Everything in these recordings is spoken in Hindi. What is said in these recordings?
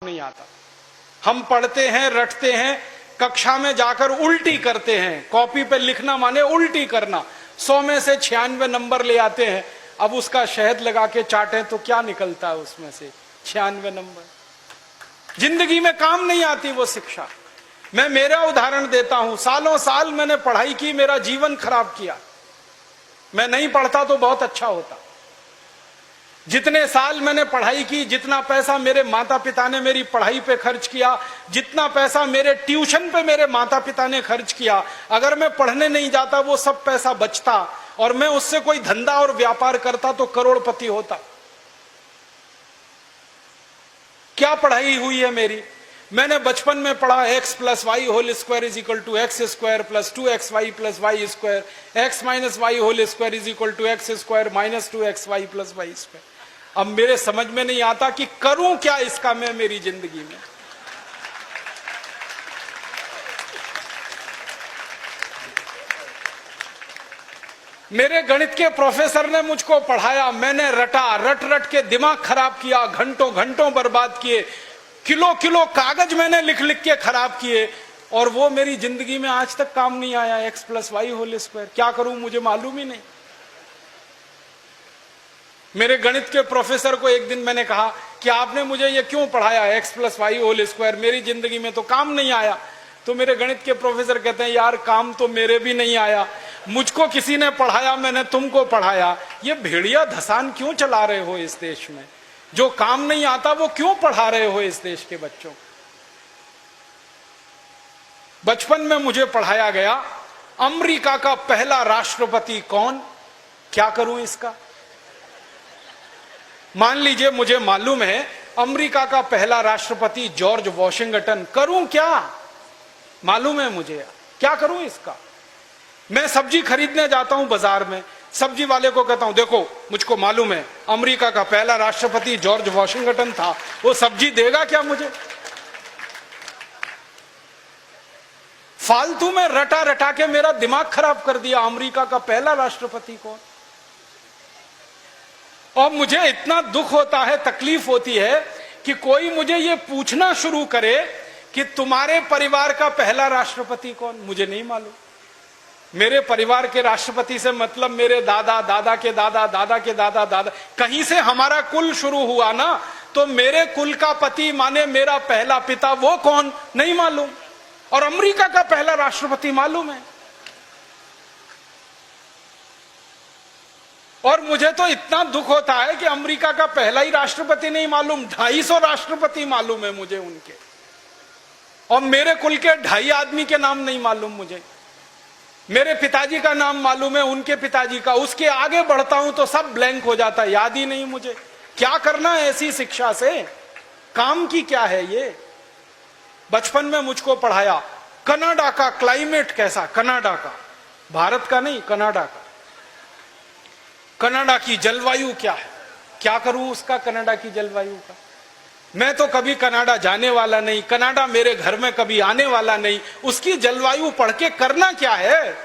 नहीं आता। हम पढ़ते हैं, रटते हैं, कक्षा में जाकर उल्टी करते हैं। कॉपी पे लिखना माने उल्टी करना। 100 में से 96 नंबर ले आते हैं। अब उसका शहद लगा के चाटें तो क्या निकलता है उसमें से? 96 नंबर। जिंदगी में काम नहीं आती वो शिक्षा। मैं मेरा उदाहरण देता हूं। सालों साल मैंने पढ़ाई की, मेरा जीवन खराब किया। मैं नहीं पढ़ता तो बहुत अच्छा होता। जितने साल मैंने पढ़ाई की, जितना पैसा मेरे माता पिता ने मेरी पढ़ाई पे खर्च किया, जितना पैसा मेरे ट्यूशन पे मेरे माता पिता ने खर्च किया, अगर मैं पढ़ने नहीं जाता वो सब पैसा बचता और मैं उससे कोई धंधा और व्यापार करता तो करोड़पति होता। क्या पढ़ाई हुई है मेरी? मैंने बचपन में पढ़ा x + y whole square is equal to x square plus 2xy plus y square, x minus y whole square is equal to x square minus 2xy plus y square. अब मेरे समझ में नहीं आता कि करूं क्या इसका मैं मेरी जिंदगी में। मेरे गणित के प्रोफेसर ने मुझको पढ़ाया, मैंने रटा, रट रट के दिमाग खराब किया, घंटों घंटों बर्बाद किए, किलो किलो कागज मैंने लिख लिख के खराब किए और वो मेरी जिंदगी में आज तक काम नहीं आया। x + y होल स्क्वायर क्या करूं मुझे मालूम ही नहीं। मेरे गणित के प्रोफेसर को एक दिन मैंने कहा कि आपने मुझे ये क्यों पढ़ाया x + y होल स्क्वायर, मेरी जिंदगी में तो काम नहीं आया। तो मेरे गणित के प्रोफेसर कहते हैं, यार काम तो मेरे भी नहीं आया, मुझको किसी ने पढ़ाया, मैंने तुमको पढ़ाया। ये भेड़िया धसान क्यों चला रहे हो इस देश में? जो काम नहीं आता वो क्यों पढ़ा रहे हो इस देश के बच्चों? बचपन में मुझे पढ़ाया गया अमेरिका का पहला राष्ट्रपति कौन, क्या करूं इसका? मान लीजिए मुझे मालूम है अमेरिका का पहला राष्ट्रपति जॉर्ज वॉशिंगटन, करूं क्या? मालूम है मुझे, क्या करूं इसका? मैं सब्जी खरीदने जाता हूं बाजार में, सब्जी वाले को कहता हूं देखो मुझको मालूम है अमेरिका का पहला राष्ट्रपति जॉर्ज वॉशिंगटन था, वो सब्जी देगा क्या मुझे? फालतू में रटा रटा के मेरा दिमाग खराब कर दिया। अमेरिका का पहला राष्ट्रपति कौन? और मुझे इतना दुख होता है, तकलीफ होती है कि कोई मुझे ये पूछना शुरू करे कि तुम्हारे परिवार का पहला राष्ट्रपति कौन? मुझे नहीं मालूम। मेरे परिवार के राष्ट्रपति से मतलब मेरे दादा, दादा के दादा, दादा के दादा, दादा, कहीं से हमारा कुल शुरू हुआ ना, तो मेरे कुल का पति माने मेरा पहला पिता, वो कौन? नहीं मालूम। और अमेरिका का पहला राष्ट्रपति मालूम है। और मुझे तो इतना दुख होता है कि अमेरिका का पहला ही राष्ट्रपति नहीं मालूम, 250 राष्ट्रपति मालूम है मुझे उनके, और मेरे कुल के 2.5 आदमी के नाम नहीं मालूम मुझे। मेरे पिताजी का नाम मालूम है, उनके पिताजी का, उसके आगे बढ़ता हूं तो सब ब्लैंक हो जाता है, याद ही नहीं मुझे। क्या करना है ऐसी शिक्षा से? काम की क्या है ये? बचपन में मुझको पढ़ाया कनाडा का क्लाइमेट कैसा, कनाडा का, भारत का नहीं, कनाडा का। कनाडा की जलवायु क्या है, क्या करूं उसका कनाडा की जलवायु का? मैं तो कभी कनाडा जाने वाला नहीं, कनाडा मेरे घर में कभी आने वाला नहीं, उसकी जलवायु पढ़ के करना क्या है?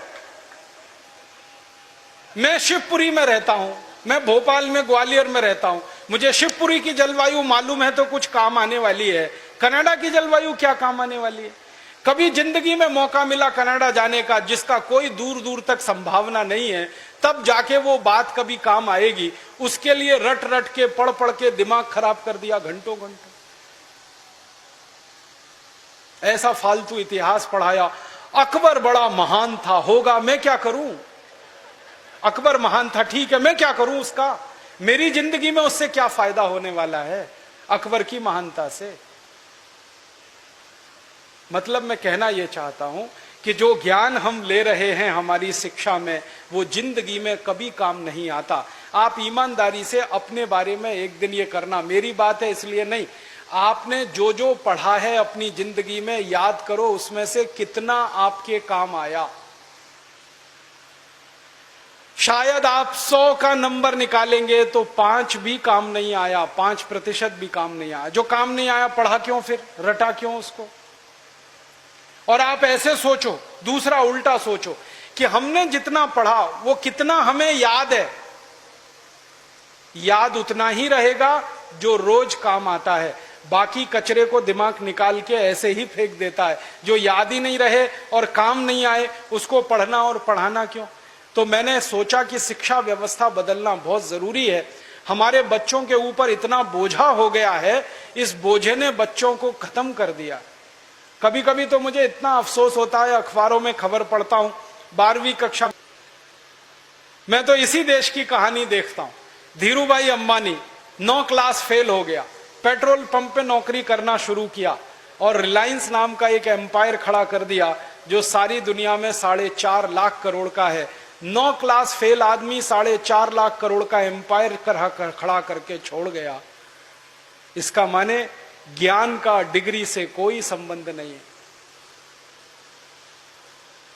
मैं शिवपुरी में रहता हूं, मैं भोपाल में, ग्वालियर में रहता हूं, मुझे शिवपुरी की जलवायु मालूम है तो कुछ काम आने वाली है। कनाडा की जलवायु क्या काम आने वाली है? कभी जिंदगी में मौका मिला कनाडा जाने का, जिसका कोई दूर दूर तक संभावना नहीं है, तब जाके वो बात कभी काम आएगी। उसके लिए रट रट के, पढ़ पढ़ के दिमाग खराब कर दिया घंटों घंटों। ऐसा फालतू इतिहास पढ़ाया। अकबर बड़ा महान था, होगा, मैं क्या करूं? अकबर महान था, ठीक है, मैं क्या करूं उसका? मेरी जिंदगी में उससे क्या फायदा होने वाला है अकबर की महानता से? मतलब मैं कहना यह चाहता हूं कि जो ज्ञान हम ले रहे हैं हमारी शिक्षा में, वो जिंदगी में कभी काम नहीं आता। आप ईमानदारी से अपने बारे में एक दिन ये करना, मेरी बात है इसलिए नहीं, आपने जो जो पढ़ा है अपनी जिंदगी में याद करो, उसमें से कितना आपके काम आया। शायद आप 100 का नंबर निकालेंगे तो 5 भी काम नहीं आया, 5% भी काम नहीं आया। जो काम नहीं आया पढ़ा क्यों, फिर रटा क्यों उसको? और आप ऐसे सोचो, दूसरा उल्टा सोचो कि हमने जितना पढ़ा वो कितना हमें याद है। याद उतना ही रहेगा जो रोज काम आता है। बाकी कचरे को दिमाग निकाल के ऐसे ही फेंक देता है। जो याद ही नहीं रहे और काम नहीं आए उसको पढ़ना और पढ़ाना क्यों। तो मैंने सोचा कि शिक्षा व्यवस्था बदलना बहुत जरूरी है। हमारे बच्चों के ऊपर इतना बोझा हो गया है, इस बोझे ने बच्चों को खत्म कर दिया। कभी कभी तो मुझे इतना अफसोस होता है, अखबारों में खबर पढ़ता हूं 12वीं कक्षा, मैं तो इसी देश की कहानी देखता हूं। धीरूभाई अंबानी 9 क्लास फेल हो गया, पेट्रोल पंप पे नौकरी करना शुरू किया और रिलायंस नाम का एक एम्पायर खड़ा कर दिया जो सारी दुनिया में 4.5 लाख करोड़ का है। 9 क्लास फेल आदमी 4.5 लाख करोड़ का एम्पायर खड़ा करके छोड़ गया। इसका माने ज्ञान का डिग्री से कोई संबंध नहीं है।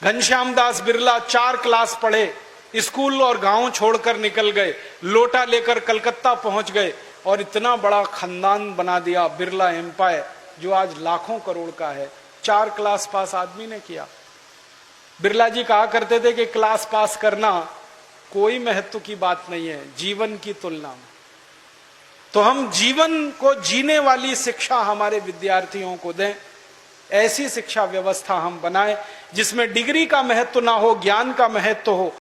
घनश्याम दास बिरला 4 क्लास पढ़े, स्कूल और गांव छोड़कर निकल गए, लोटा लेकर कलकत्ता पहुंच गए और इतना बड़ा खानदान बना दिया बिरला एम्पायर जो आज लाखों करोड़ का है। 4 क्लास पास आदमी ने किया। बिरला जी कहा करते थे कि क्लास पास करना कोई महत्व की बात नहीं है जीवन की तुलना में। तो हम जीवन को जीने वाली शिक्षा हमारे विद्यार्थियों को दें, ऐसी शिक्षा व्यवस्था हम बनाएं जिसमें डिग्री का महत्व ना हो, ज्ञान का महत्व हो।